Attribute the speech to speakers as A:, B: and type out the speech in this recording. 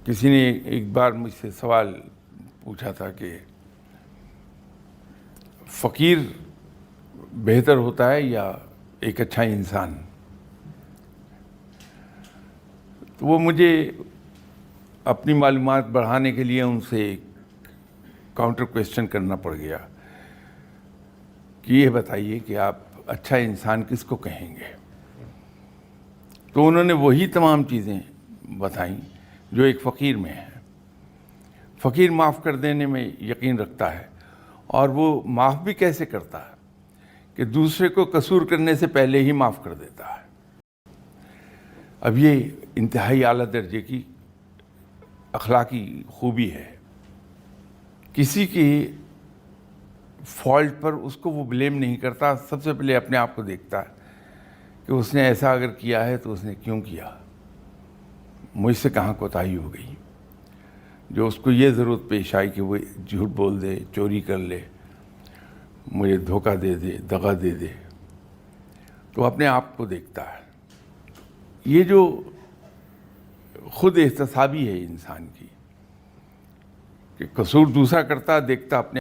A: کسی نے ایک بار مجھ سے سوال پوچھا تھا کہ فقیر بہتر ہوتا ہے یا ایک اچھا انسان؟ تو وہ مجھے اپنی معلومات بڑھانے کے لیے ان سے کاؤنٹر کویسچن کرنا پڑ گیا کہ یہ بتائیے کہ آپ اچھا انسان کس کو کہیں گے؟ تو انہوں نے وہی تمام چیزیں بتائیں جو ایک فقیر میں ہیں۔ فقیر معاف کر دینے میں یقین رکھتا ہے، اور وہ معاف بھی کیسے کرتا ہے کہ دوسرے کو قصور کرنے سے پہلے ہی معاف کر دیتا ہے۔ اب یہ انتہائی اعلیٰ درجے کی اخلاقی خوبی ہے۔ کسی کی فالٹ پر اس کو وہ بلیم نہیں کرتا، سب سے پہلے اپنے آپ کو دیکھتا ہے کہ اس نے ایسا اگر کیا ہے تو اس نے کیوں کیا، مجھ سے کہاں کوتاہی ہو گئی۔ جو اس کو یہ ضرورت پیش آئی کہ وہ جھوٹ بول دے، چوری کر لے، مجھے دھوکہ دے دے، دغا دے دے، تو اپنے آپ کو دیکھتا ہے۔ یہ جو خود احتسابی ہے انسان کی کہ قصور دوسرا کرتا، دیکھتا اپنے